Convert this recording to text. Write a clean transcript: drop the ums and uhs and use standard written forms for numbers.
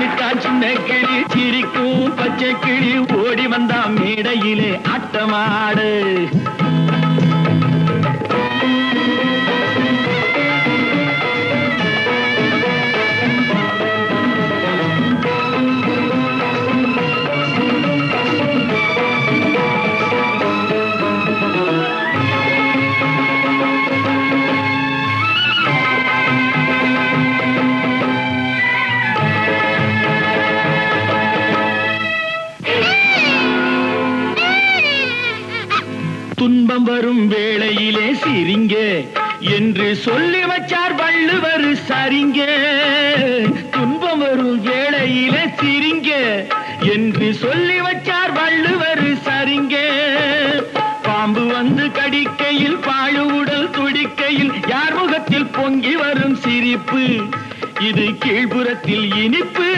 மினுக்கா சின்ன கிளி சிரிக்கும் பச்சை கிளி ஓடி வந்தா மேடையிலே ஆட்டமாடு. துன்பம் வரும் வேளையிலே சிரிங்க என்று சொல்லி வச்சார் வள்ளுவர் சரிங்க. துன்பம் வரும் வேளையிலே சிரிங்க என்று சொல்லி வச்சார் வள்ளுவர் சரிங்க. பாம்பு வந்து கடிக்கையில் பாழு உடல் துடிக்கையில் யார் முகத்தில் பொங்கி வரும் சிரிப்பு, இது கீழ்புறத்தில் இனிப்பு.